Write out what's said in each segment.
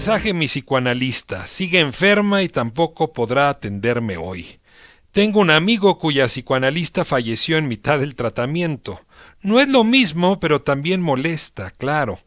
Mensaje mi psicoanalista. Sigue enferma y tampoco podrá atenderme hoy. Tengo un amigo cuya psicoanalista falleció en mitad del tratamiento. No es lo mismo, pero también molesta, claro.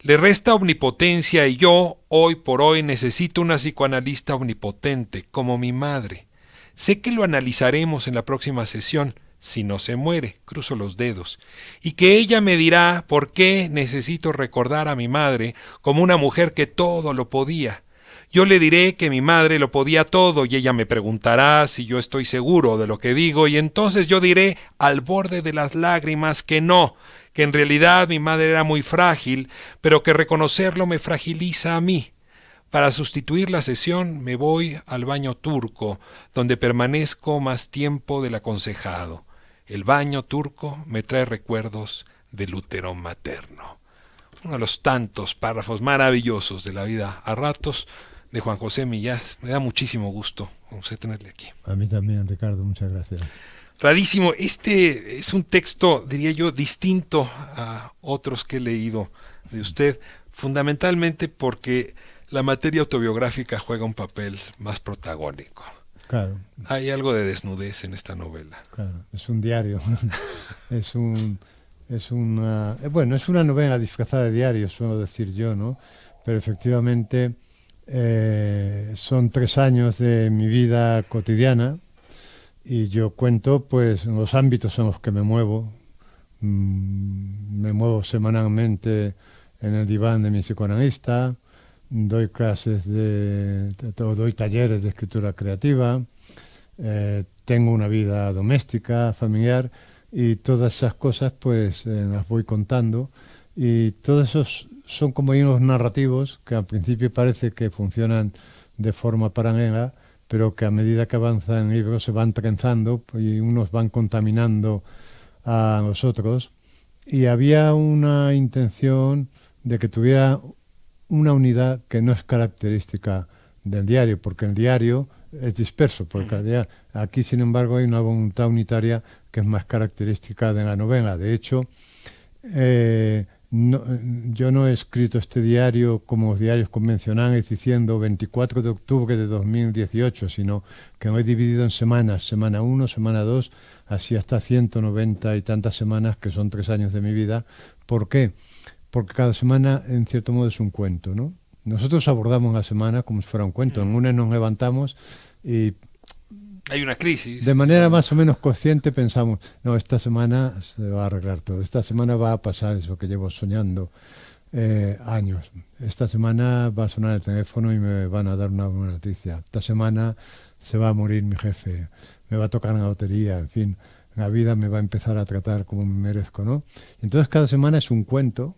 Le resta omnipotencia y yo, hoy por hoy, necesito una psicoanalista omnipotente, como mi madre. Sé que lo analizaremos en la próxima sesión, si no se muere, cruzo los dedos, y que ella me dirá por qué necesito recordar a mi madre como una mujer que todo lo podía. Yo le diré que mi madre lo podía todo y ella me preguntará si yo estoy seguro de lo que digo y entonces yo diré al borde de las lágrimas que no, que en realidad mi madre era muy frágil, pero que reconocerlo me fragiliza a mí. Para sustituir la sesión me voy al baño turco, donde permanezco más tiempo del aconsejado. El baño turco me trae recuerdos del útero materno. Uno de los tantos párrafos maravillosos de la vida a ratos de Juan José Millás. Me da muchísimo gusto, José, tenerle aquí. A mí también, Ricardo, muchas gracias. Radísimo. Este es un texto, diría yo, distinto a otros que he leído de usted, fundamentalmente porque la materia autobiográfica juega un papel más protagónico. Claro. Hay algo de desnudez en esta novela. Claro, es un diario. es una novela disfrazada de diario, suelo decir yo, ¿no? Pero efectivamente son 3 años de mi vida cotidiana y yo cuento pues los ámbitos en los que me muevo. Me muevo semanalmente en el diván de mi psicoanalista, doy doy talleres de escritura creativa, tengo una vida doméstica, familiar y todas esas cosas pues las voy contando y todos esos son como hilos narrativos que al principio parece que funcionan de forma paralela, pero que a medida que avanzan el libro se van trenzando y unos van contaminando a los otros y había una intención de que tuviera una unidad que no es característica del diario, porque el diario es disperso, porque aquí sin embargo hay una voluntad unitaria que es más característica de la novela. De hecho, yo no he escrito este diario como los diarios convencionales diciendo 24 de octubre de 2018, sino que lo he dividido en semanas, semana 1, semana 2, así hasta 190 y tantas semanas, que son 3 años de mi vida. ¿Por qué? Porque cada semana, en cierto modo, es un cuento, ¿no? Nosotros abordamos la semana como si fuera un cuento. En una nos levantamos y hay una crisis. De manera más o menos consciente pensamos, no, esta semana se va a arreglar todo. Esta semana va a pasar eso que llevo soñando años. Esta semana va a sonar el teléfono y me van a dar una buena noticia. Esta semana se va a morir mi jefe, me va a tocar la lotería, en fin, la vida me va a empezar a tratar como me merezco, ¿no? Entonces cada semana es un cuento.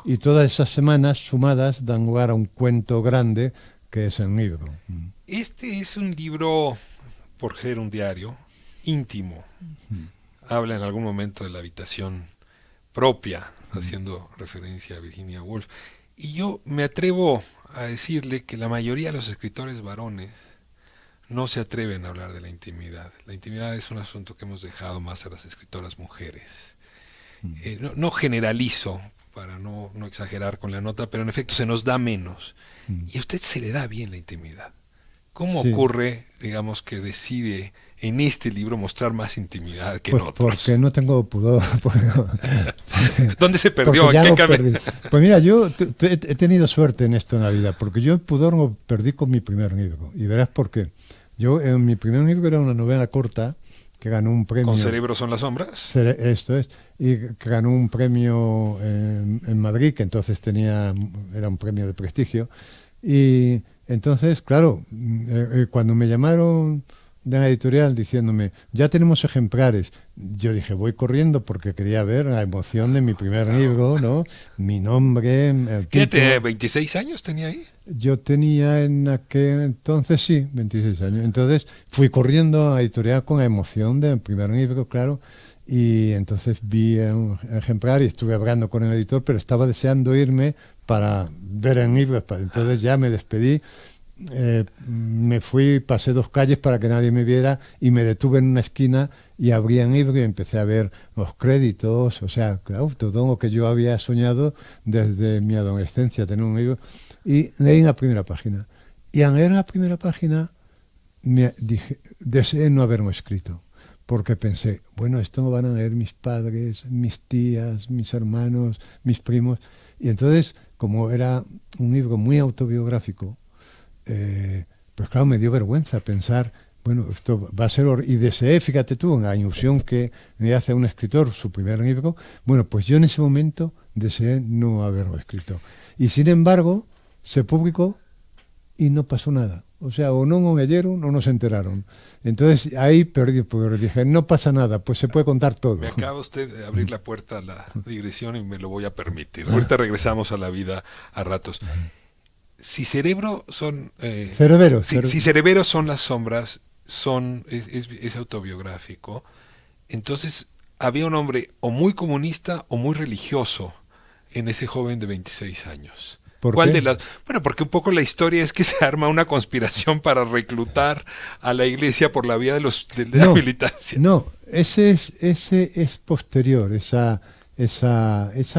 Y todas esas semanas sumadas dan lugar a un cuento grande que es el libro. Este es un libro, por ser un diario, íntimo. Habla en algún momento de la habitación propia, haciendo referencia a Virginia Woolf. Y yo me atrevo a decirle que la mayoría de los escritores varones no se atreven a hablar de la intimidad. La intimidad es un asunto que hemos dejado más a las escritoras mujeres. No generalizo, para no exagerar con la nota, pero en efecto se nos da menos. Y a usted se le da bien la intimidad. ¿Cómo ocurre, digamos, que decide en este libro mostrar más intimidad que en otros? Porque no tengo pudor. ¿Dónde se perdió? Pues mira, yo he tenido suerte en esto en la vida, porque yo el pudor lo perdí con mi primer libro. Y verás por qué. Mi primer libro era una novela corta, que ganó un premio. ¿Con Cerebros son las sombras? Esto es. Y que ganó un premio en Madrid, que entonces era un premio de prestigio. Y entonces, claro, cuando me llamaron de la editorial diciéndome, ya tenemos ejemplares, yo dije, voy corriendo porque quería ver la emoción de mi primer libro, ¿no? Mi nombre, el ¿Qué título. ¿26 años tenía ahí? Yo tenía en aquel entonces, sí, 26 años. Entonces fui corriendo a la editorial con la emoción del primer libro, claro, y entonces vi un ejemplar y estuve hablando con el editor, pero estaba deseando irme para ver el libro. Entonces ya me despedí, me fui, pasé 2 calles para que nadie me viera y me detuve en una esquina y abría el libro y empecé a ver los créditos, o sea, claro, todo lo que yo había soñado desde mi adolescencia, tener un libro, y leí la primera página. Y al leer la primera página, deseé no haberlo escrito, porque pensé, bueno, esto lo van a leer mis padres, mis tías, mis hermanos, mis primos, y entonces, como era un libro muy autobiográfico, pues claro, me dio vergüenza pensar, bueno, esto va a ser... Y deseé, fíjate tú, en la ilusión que le hace a un escritor su primer libro, bueno, pues yo en ese momento deseé no haberlo escrito. Y sin embargo, se publicó y no pasó nada. O sea, o no lo leyeron o no se enteraron. Entonces ahí perdí el poder. Dije, no pasa nada, pues se puede contar todo. Me acaba usted de abrir la puerta a la digresión y me lo voy a permitir. Ahorita regresamos a la vida a ratos. Si cerebro son... si cerebro son las sombras, es autobiográfico, entonces había un hombre o muy comunista o muy religioso en ese joven de 26 años. ¿Cuál de las? Bueno, porque un poco la historia es que se arma una conspiración para reclutar a la iglesia por la vía de la militancia. No, ese es posterior, esa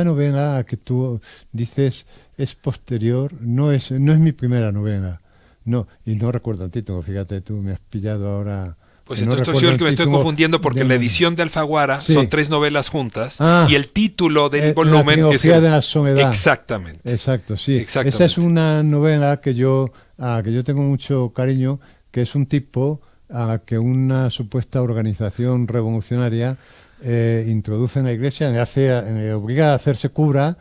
novela que tú dices es posterior, no es mi primera novela. No, y no recuerdo el título, fíjate tú, me has pillado ahora. Pues entonces estoy el que me estoy confundiendo porque la edición de Alfaguara son 3 novelas juntas y el título del volumen es de la soledad. Exactamente. Exacto, sí. Esa es una novela que yo tengo mucho cariño, que es un tipo que una supuesta organización revolucionaria introduce en la iglesia, le obliga a hacerse cura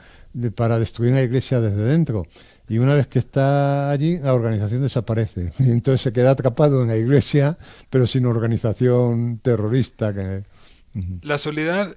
para destruir la iglesia desde dentro. Y una vez que está allí, la organización desaparece. Y entonces se queda atrapado en la iglesia, pero sin organización terrorista. La soledad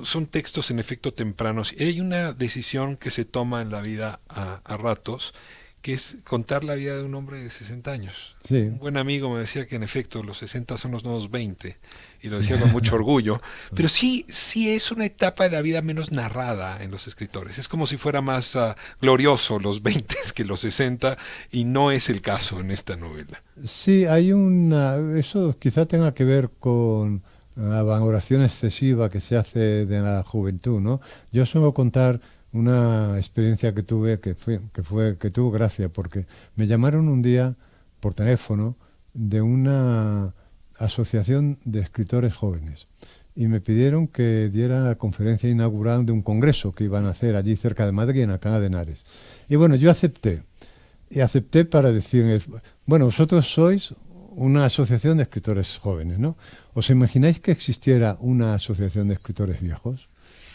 son textos en efecto tempranos. Y hay una decisión que se toma en la vida a ratos, que es contar la vida de un hombre de 60 años. Sí. Un buen amigo me decía que en efecto los 60 son los nuevos 20, y lo decía con mucho orgullo, pero sí es una etapa de la vida menos narrada en los escritores. Es como si fuera más glorioso los 20 que los 60, y no es el caso en esta novela. Sí, eso quizá tenga que ver con la valoración excesiva que se hace de la juventud, ¿no? Yo suelo contar una experiencia que tuve que tuvo gracia, porque me llamaron un día por teléfono de una asociación de escritores jóvenes y me pidieron que diera la conferencia inaugural de un congreso que iban a hacer allí cerca de Madrid, en Alcalá de Henares. Y bueno, yo acepté para decirles, bueno, vosotros sois una asociación de escritores jóvenes, ¿no? ¿Os imagináis que existiera una asociación de escritores viejos?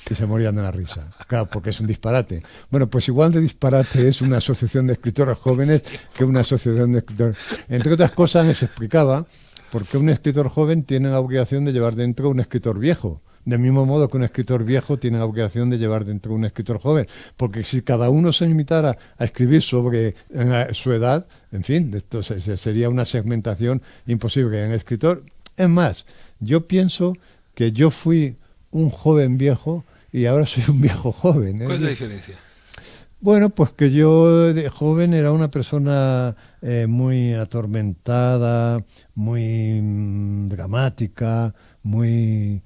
Que se morían de la risa. Claro, porque es un disparate. Bueno, pues igual de disparate es una asociación de escritores jóvenes que una asociación de escritores... Entre otras cosas, les explicaba por qué un escritor joven tiene la obligación de llevar dentro un escritor viejo. Del mismo modo que un escritor viejo tiene la obligación de llevar dentro un escritor joven. Porque si cada uno se limitara a escribir sobre su edad, en fin, esto sería una segmentación imposible en el escritor. Es más, yo pienso que yo fui un joven viejo y ahora soy un viejo joven. ¿Cuál es la diferencia? Bueno, pues que yo de joven era una persona muy atormentada, muy dramática, muy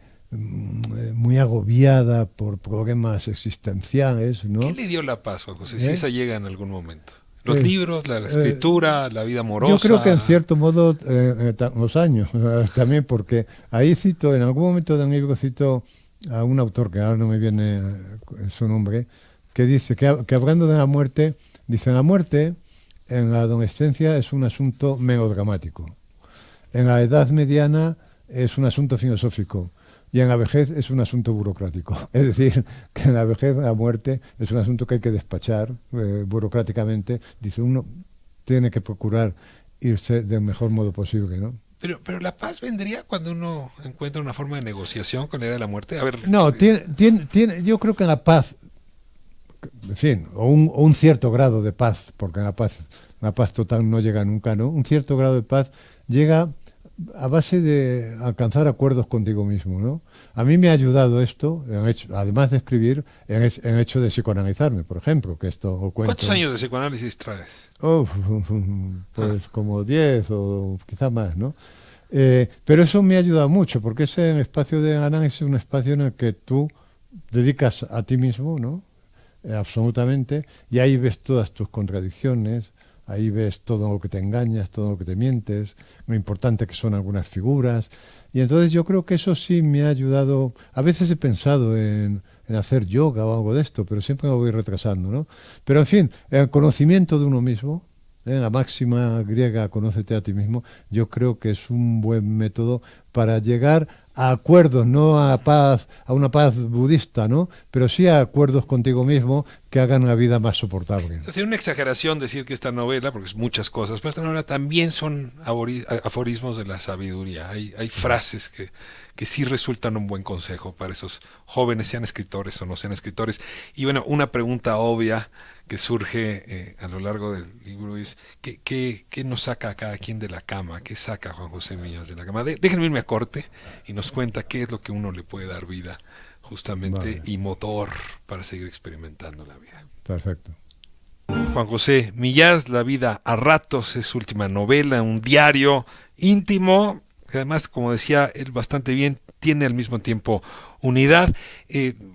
agobiada por problemas existenciales, ¿no? ¿Qué le dio la paz, Juan José, si esa llega en algún momento? ¿Los libros, la escritura, la vida amorosa? Yo creo que en cierto modo los años también, porque ahí en algún momento del libro cito a un autor que ahora no me viene su nombre, que dice que hablando de la muerte, dice: la muerte en la adolescencia es un asunto melodramático, en la edad mediana es un asunto filosófico y en la vejez es un asunto burocrático. Es decir, que en la vejez la muerte es un asunto que hay que despachar burocráticamente. Dice, uno tiene que procurar irse del mejor modo posible, ¿no? Pero la paz vendría cuando uno encuentra una forma de negociación con la idea de la muerte. A ver, no, yo creo que la paz, en fin, o un cierto grado de paz, porque la paz total no llega nunca, ¿no? Un cierto grado de paz llega a base de alcanzar acuerdos contigo mismo, ¿no? A mí me ha ayudado esto, además de escribir, en el hecho de psicoanalizarme, por ejemplo, que esto lo cuento. ¿Cuántos años de psicoanálisis traes? Pues como 10 o quizá más, ¿no? Pero eso me ha ayudado mucho, porque ese espacio de análisis es un espacio en el que tú dedicas a ti mismo, ¿no? Absolutamente, y ahí ves todas tus contradicciones, ahí ves todo lo que te engañas, todo lo que te mientes, lo importante que son algunas figuras, y entonces yo creo que eso sí me ha ayudado. A veces he pensado en hacer yoga o algo de esto, pero siempre lo voy retrasando, ¿no? Pero en fin, el conocimiento de uno mismo, la máxima griega, conócete a ti mismo, yo creo que es un buen método para llegar a acuerdos, no a paz, a una paz budista, ¿no? Pero sí a acuerdos contigo mismo que hagan la vida más soportable. Es una exageración decir que esta novela, porque es muchas cosas, pero esta novela también son aforismos de la sabiduría. Hay frases que sí resultan un buen consejo para esos jóvenes, sean escritores o no sean escritores. Y bueno, una pregunta obvia que surge a lo largo del libro es ¿qué nos saca a cada quien de la cama? ¿Qué saca Juan José Millas de la cama? Déjenme irme a corte y nos cuenta qué es lo que uno le puede dar vida justamente Vale. y motor para seguir experimentando la vida. Perfecto. Juan José Millás, La vida a ratos, es su última novela, un diario íntimo, que además, como decía él bastante bien, tiene al mismo tiempo unidad.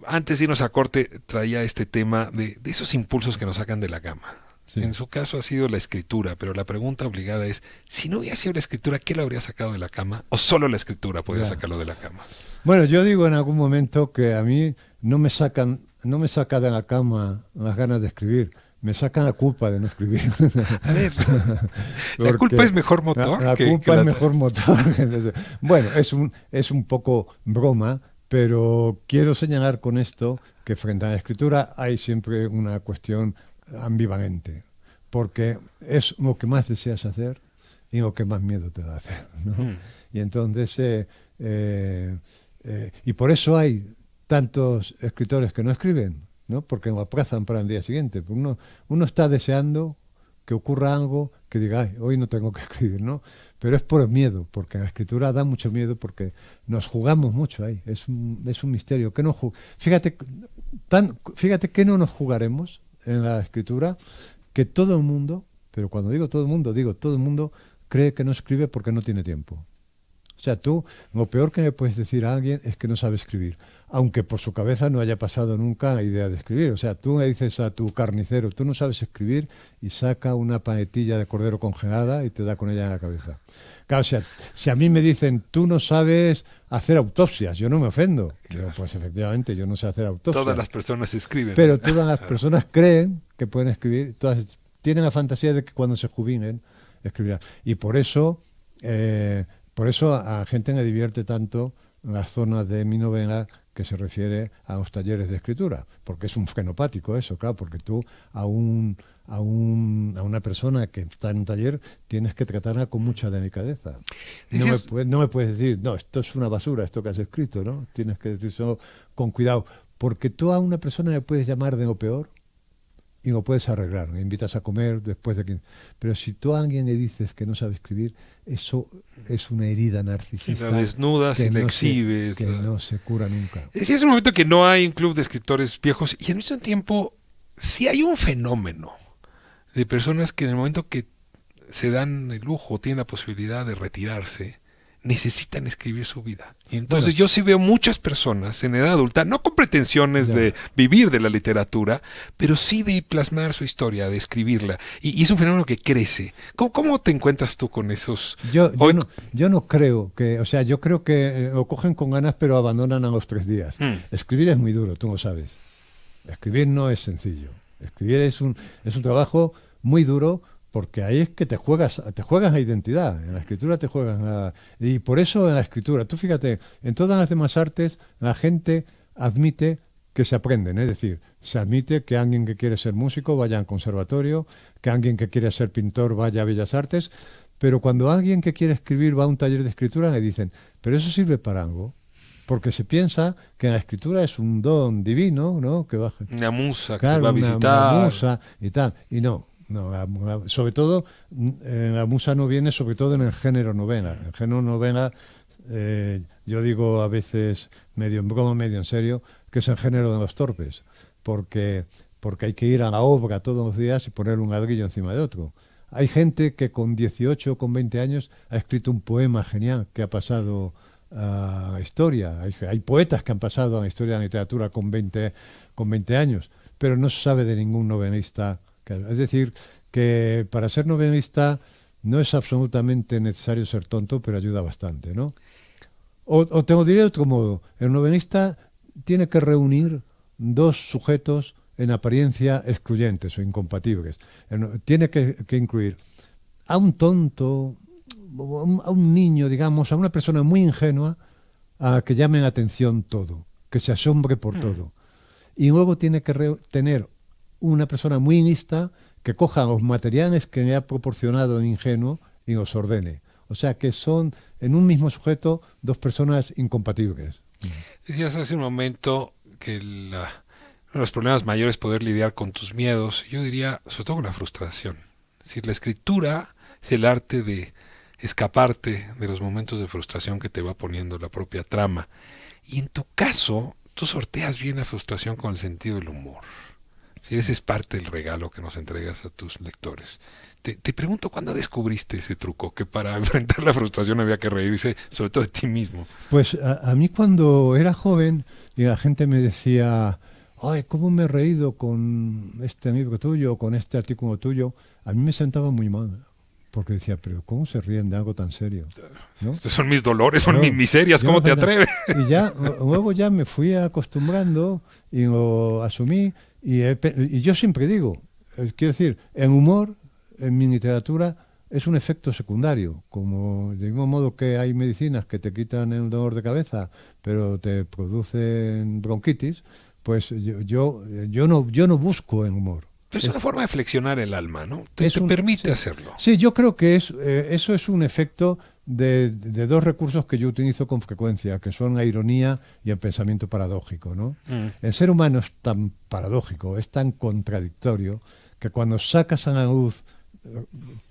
Antes de irnos a corte, traía este tema de esos impulsos que nos sacan de la cama. Sí. En su caso ha sido la escritura, pero la pregunta obligada es, si no hubiera sido la escritura, ¿qué lo habría sacado de la cama? ¿O solo la escritura podría Ya. sacarlo de la cama? Bueno, yo digo en algún momento que a mí no me saca de la cama las ganas de escribir, me sacan la culpa de no escribir. A ver, ¿la Porque culpa es mejor motor? la que culpa es la... mejor motor. Bueno, es un poco broma, pero quiero señalar con esto que frente a la escritura hay siempre una cuestión ambivalente, porque es lo que más deseas hacer y lo que más miedo te da hacer, ¿no? Y entonces, y por eso hay tantos escritores que no escriben, ¿no? Porque lo aplazan para el día siguiente. Uno está deseando que ocurra algo que diga, "Ay, hoy no tengo que escribir", ¿no? Pero es por el miedo, porque la escritura da mucho miedo, porque nos jugamos mucho ahí. Es un misterio. Que no fíjate, fíjate que no nos jugaremos en la escritura, que todo el mundo, pero cuando digo todo el mundo cree que no escribe porque no tiene tiempo. O sea, tú, lo peor que le puedes decir a alguien es que no sabe escribir, aunque por su cabeza no haya pasado nunca la idea de escribir. O sea, tú le dices a tu carnicero, tú no sabes escribir, y saca una panetilla de cordero congelada y te da con ella en la cabeza. Claro, o sea, si a mí me dicen, tú no sabes hacer autopsias, yo no me ofendo. Digo, pues efectivamente, yo no sé hacer autopsias. Todas las personas escriben. Pero todas las personas creen que pueden escribir, todas tienen la fantasía de que cuando se jubilen escribirán. Y por eso a gente le divierte tanto las zonas de mi novela que se refiere a los talleres de escritura, porque es un frenopático eso, claro, porque tú a una persona que está en un taller tienes que tratarla con mucha delicadeza. No me puedes decir, no, esto es una basura, esto que has escrito, ¿no? Tienes que decir eso con cuidado, porque tú a una persona le puedes llamar de lo peor y lo puedes arreglar, le invitas a comer después de que... Pero si tú a alguien le dices que no sabe escribir, eso es una herida narcisista. La desnudas y la exhibes. Que no se cura nunca. Sí, es un momento que no hay un club de escritores viejos y al mismo tiempo sí hay un fenómeno de personas que en el momento que se dan el lujo, tienen la posibilidad de retirarse, necesitan escribir su vida. Y entonces yo sí veo muchas personas en edad adulta, no con pretensiones de vivir de la literatura, pero sí de plasmar su historia, de escribirla. Y es un fenómeno que crece. ¿Cómo te encuentras tú con esos? Yo no creo que, o sea, yo creo que lo cogen con ganas pero abandonan a los 3 días. Escribir es muy duro, tú lo sabes. Escribir no es sencillo. Escribir es un trabajo muy duro, porque ahí es que te juegas la identidad. En la escritura te juegas y por eso en la escritura, tú fíjate, en todas las demás artes la gente admite que se aprenden, es decir, se admite que alguien que quiere ser músico vaya al conservatorio, que alguien que quiere ser pintor vaya a Bellas Artes, pero cuando alguien que quiere escribir va a un taller de escritura le dicen, pero eso sirve para algo, porque se piensa que la escritura es un don divino, ¿no? Que baja, una musa que claro, te va a visitar. Una musa y tal, y no. No, sobre todo, la musa no viene sobre todo en el género novela. El género novela, yo digo a veces medio en broma, medio en serio, que es el género de los torpes, porque hay que ir a la obra todos los días y poner un ladrillo encima de otro. Hay gente que con 18 o con 20 años ha escrito un poema genial que ha pasado a historia. Hay poetas que han pasado a la historia de la literatura con 20 años, pero no se sabe de ningún novelista. Es decir, que para ser novelista no es absolutamente necesario ser tonto, pero ayuda bastante, ¿no? O te lo diré de otro modo, el novelista tiene que reunir dos sujetos en apariencia excluyentes o incompatibles. Tiene que incluir a un tonto, a un niño, digamos, a una persona muy ingenua, a que llame la atención todo, que se asombre por todo. Y luego tiene que tener una persona muy lista que coja los materiales que le ha proporcionado el ingenuo y los ordene. O sea que son en un mismo sujeto dos personas incompatibles. Decías hace un momento que uno de los problemas mayores es poder lidiar con tus miedos. Yo diría, sobre todo con la frustración. Es decir, la escritura es el arte de escaparte de los momentos de frustración que te va poniendo la propia trama. Y en tu caso, tú sorteas bien la frustración con el sentido del humor. Si ese es parte del regalo que nos entregas a tus lectores. Te pregunto, ¿cuándo descubriste ese truco? Que para enfrentar la frustración había que reírse, sobre todo de ti mismo. Pues a mí cuando era joven y la gente me decía, ay, ¿cómo me he reído con este libro tuyo, con este artículo tuyo? A mí me sentaba muy mal. Porque decía, pero ¿cómo se ríen de algo tan serio? ¿No? Estos son mis dolores, son mis miserias, ¿cómo te atreves? Y ya, luego ya me fui acostumbrando y lo asumí. Y yo siempre digo, quiero decir, el humor en mi literatura es un efecto secundario, como de mismo modo que hay medicinas que te quitan el dolor de cabeza, pero te producen bronquitis, pues yo no busco el humor. Pero es una forma de flexionar el alma, ¿no? Te permite hacerlo. Sí, yo creo que eso es un efecto de dos recursos que yo utilizo con frecuencia, que son la ironía y el pensamiento paradójico, ¿no? El ser humano es tan paradójico, es tan contradictorio, que cuando sacas a la luz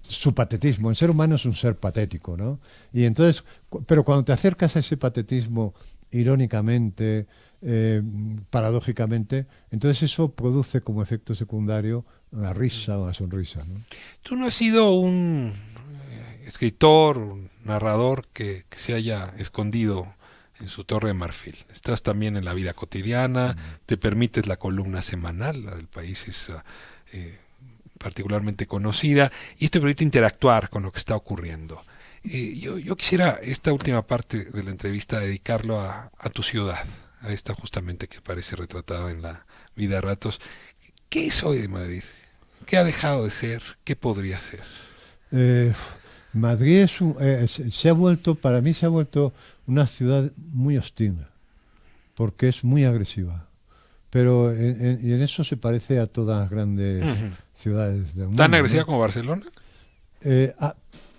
su patetismo, el ser humano es un ser patético, ¿no? Y entonces, pero cuando te acercas a ese patetismo irónicamente, paradójicamente, entonces eso produce como efecto secundario la risa o la sonrisa, ¿no? Tú no has sido un escritor, un narrador que se haya escondido en su torre de marfil. Estás también en la vida cotidiana, te permites la columna semanal, la del País es particularmente conocida, y esto te permite interactuar con lo que está ocurriendo. Yo quisiera esta última parte de la entrevista dedicarlo a tu ciudad, a esta justamente que aparece retratada en la vida a ratos. ¿Qué es hoy de Madrid? ¿Qué ha dejado de ser? ¿Qué podría ser? Madrid para mí se ha vuelto una ciudad muy hostil, porque es muy agresiva. Pero y en eso se parece a todas las grandes ciudades del mundo. ¿Tan agresiva, ¿no? como Barcelona?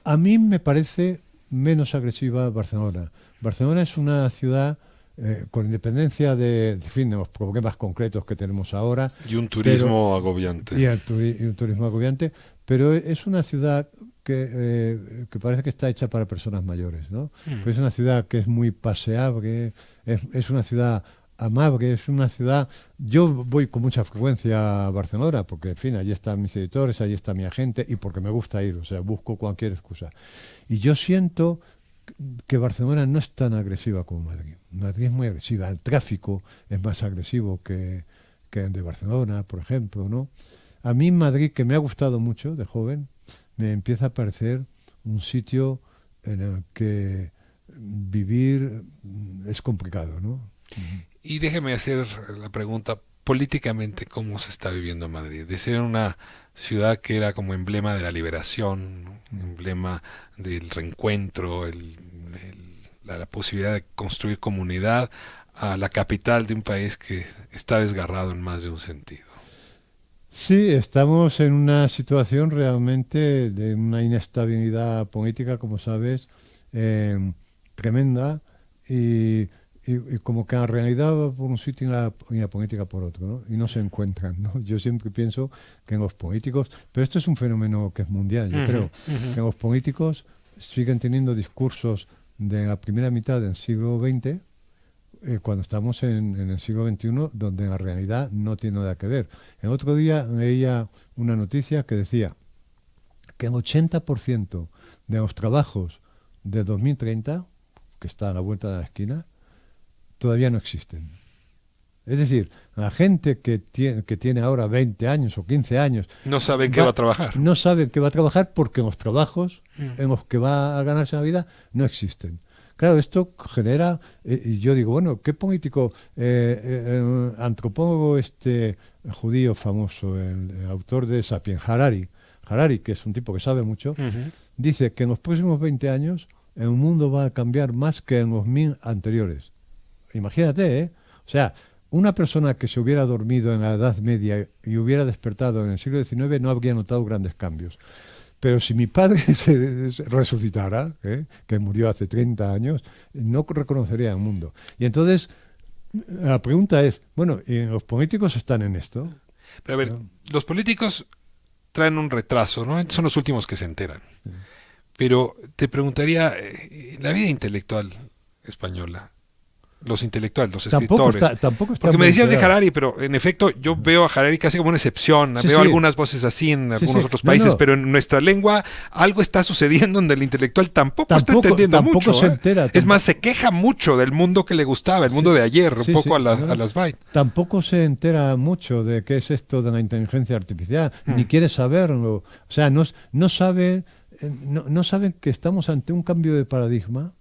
A mí me parece menos agresiva Barcelona. Barcelona es una ciudad con independencia de los problemas concretos que tenemos ahora. Y un turismo agobiante. Y un turismo agobiante, pero es una ciudad que parece que está hecha para personas mayores, ¿no? Pero es una ciudad que es muy paseable, es una ciudad amable, es una ciudad... Yo voy con mucha frecuencia a Barcelona porque, en fin, allí están mis editores, allí está mi agente y porque me gusta ir, o sea, busco cualquier excusa. Y yo siento que Barcelona no es tan agresiva como Madrid. Madrid es muy agresiva, el tráfico es más agresivo que el de Barcelona, por ejemplo, ¿no? A mí Madrid, que me ha gustado mucho de joven, me empieza a parecer un sitio en el que vivir es complicado, ¿no? Y déjeme hacer la pregunta, políticamente, ¿cómo se está viviendo Madrid? De ser una ciudad que era como emblema de la liberación, ¿no? Emblema del reencuentro, la posibilidad de construir comunidad, a la capital de un país que está desgarrado en más de un sentido. Sí, estamos en una situación realmente de una inestabilidad política, como sabes, tremenda, y como que en realidad va por un sitio y la política por otro, ¿no? Y no se encuentran, ¿no? Yo siempre pienso que en los políticos, pero esto es un fenómeno que es mundial, yo creo, que los políticos siguen teniendo discursos de la primera mitad del siglo XX, cuando estamos en el siglo XXI, donde en la realidad no tiene nada que ver. El otro día leía una noticia que decía que el 80% de los trabajos de 2030, que está a la vuelta de la esquina, todavía no existen. Es decir, la gente que tiene ahora 20 años o 15 años... No saben qué va a trabajar. No saben qué va a trabajar porque los trabajos en los que va a ganarse la vida no existen. Claro, esto genera... y yo digo, bueno, ¿qué político, el antropólogo judío famoso, el autor de Sapiens, Harari, que es un tipo que sabe mucho, dice que en los próximos 20 años el mundo va a cambiar más que en los 1000 anteriores. Imagínate, ¿eh? O sea, una persona que se hubiera dormido en la Edad Media y hubiera despertado en el siglo XIX no habría notado grandes cambios. Pero si mi padre se resucitara, que murió hace 30 años, no reconocería el mundo. Y entonces, la pregunta es, bueno, ¿y los políticos están en esto? Pero a ver, ¿no? Los políticos traen un retraso, ¿no? Son los últimos que se enteran. Sí. Pero te preguntaría, la vida intelectual española, los intelectuales, los escritores. Tampoco está porque me decías de Harari, pero en efecto yo veo a Harari casi como una excepción. Veo algunas voces así en algunos otros países, pero en nuestra lengua algo está sucediendo donde el intelectual tampoco está entendiendo mucho. Se entera, es más, se queja mucho del mundo que le gustaba, el mundo de ayer, un poco a las bytes. Tampoco se entera mucho de qué es esto de la inteligencia artificial, ni quiere saberlo. O sea, no saben que estamos ante un cambio de paradigma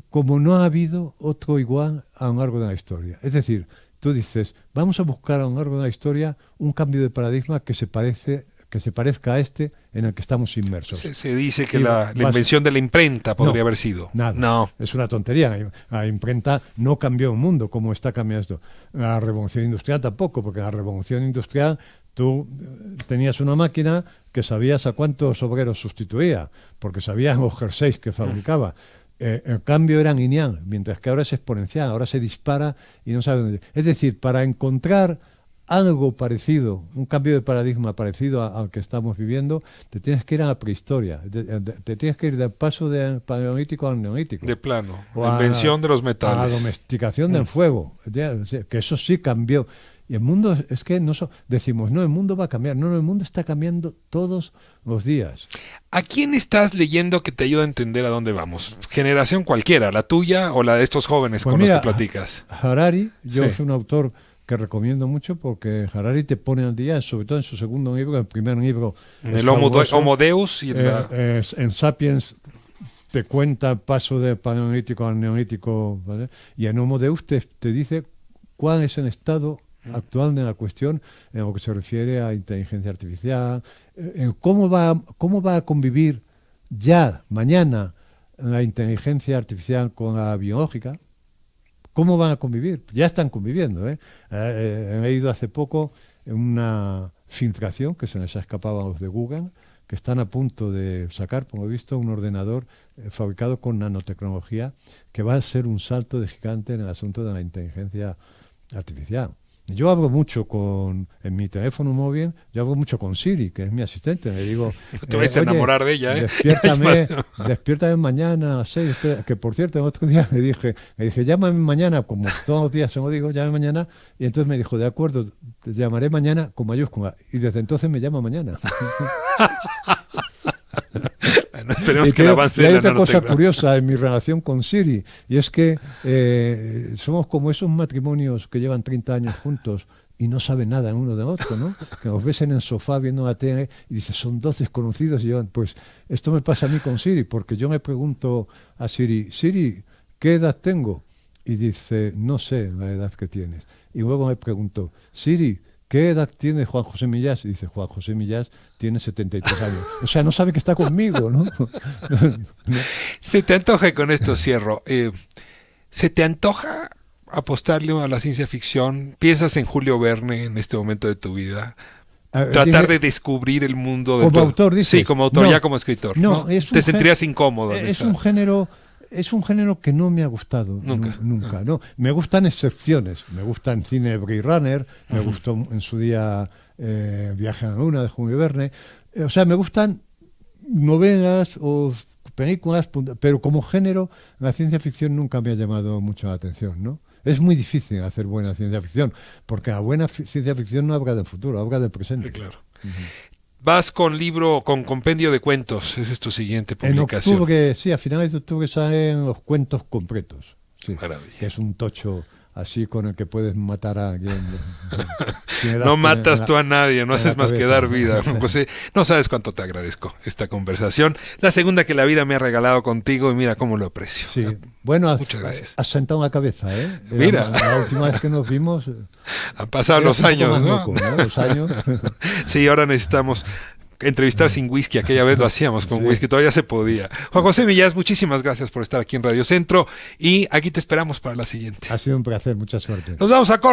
como no ha habido otro igual a lo largo de la historia. Es decir, tú dices, vamos a buscar a lo largo de la historia un cambio de paradigma que se parezca a este en el que estamos inmersos. Se dice que la invención de la imprenta podría haber sido. Nada, no. Es una tontería. La imprenta no cambió el mundo como está cambiando esto. La revolución industrial tampoco, porque la revolución industrial tú tenías una máquina que sabías a cuántos obreros sustituía, porque sabías los jerseys que fabricaba. El cambio era lineal, mientras que ahora es exponencial, ahora se dispara y no sabe dónde. Es decir, para encontrar algo parecido, un cambio de paradigma parecido al que estamos viviendo, te tienes que ir a la prehistoria, te tienes que ir del paso del paleolítico al neolítico. De plano, la invención de los metales. A la domesticación del fuego, que eso sí cambió. Y el mundo, es que decimos, no, el mundo va a cambiar. No, el mundo está cambiando todos los días. ¿A quién estás leyendo que te ayuda a entender a dónde vamos? Generación cualquiera, la tuya o la de estos jóvenes con los que platicas. Harari, es un autor que recomiendo mucho porque Harari te pone al día, sobre todo en su segundo libro, el primer libro. En el Homo Deus y en Sapiens te cuenta el paso del paleolítico al neolítico, ¿vale? Y en Homo Deus te dice cuál es el estado actual de la cuestión en lo que se refiere a inteligencia artificial, en cómo va a convivir ya mañana la inteligencia artificial con la biológica, cómo van a convivir, ya están conviviendo. He leído hace poco una filtración que se les ha escapado a los de Google, que están a punto de sacar, por lo visto, un ordenador fabricado con nanotecnología que va a ser un salto de gigante en el asunto de la inteligencia artificial. Yo hablo mucho en mi teléfono móvil, yo hablo mucho con Siri, que es mi asistente. Le digo, te vas a enamorar de ella, despiértame mañana a las 6. Que por cierto, el otro día le dije, llámame mañana, como todos los días se lo digo, llámame mañana. Y entonces me dijo, de acuerdo, te llamaré mañana con mayúscula. Y desde entonces me llama mañana. Bueno, esperemos que avance. Y hay otra cosa curiosa en mi relación con Siri, y es que somos como esos matrimonios que llevan 30 años juntos y no saben nada uno del otro, ¿no? Que nos ves en el sofá viendo la tele y dices, son dos desconocidos, y yo, pues esto me pasa a mí con Siri, porque yo me pregunto a Siri, ¿qué edad tengo? Y dice, no sé la edad que tienes. Y luego me pregunto, Siri, ¿qué edad tiene Juan José Millás? Y dice, Juan José Millás tiene 73 años. O sea, no sabe que está conmigo, ¿no? Se te antoja, con esto cierro, ¿se te antoja apostarle a la ciencia ficción? ¿Piensas en Julio Verne en este momento de tu vida? Tratar de descubrir el mundo. Como autor, dices. Sí, como autor, ya como escritor. No, te sentirías incómodo. Es un género que no me ha gustado nunca. No. Me gustan excepciones. Me gusta en cine Blade Runner, me gustó en su día Viaje a la Luna de Julio Verne. O sea, me gustan novelas o películas, pero como género la ciencia ficción nunca me ha llamado mucho la atención, ¿no? Es muy difícil hacer buena ciencia ficción, porque la buena ciencia ficción no habla del futuro, habla del presente. Claro. vas con libro, con compendio de cuentos. Esa es tu siguiente En publicación. octubre, sí, a finales de octubre salen los cuentos completos. Sí, Maravilla. que es un tocho así con el que puedes matar a alguien. No matas tú a nadie, no haces más que dar vida. José. José, no sabes cuánto te agradezco esta conversación. La segunda que la vida me ha regalado contigo y mira cómo lo aprecio. Sí, bueno, Muchas gracias. has sentado la cabeza, ¿eh? Mira. La última vez que nos vimos. Han pasado los eras un poco años, más ¿no? loco, ¿no? Los años. Sí, ahora necesitamos entrevistar sin whisky. Aquella vez lo hacíamos con Sí. whisky, todavía se podía. Juan José Millás, muchísimas gracias por estar aquí en Radio Centro y aquí te esperamos para la siguiente. Ha sido un placer, mucha suerte. Nos vamos a corte.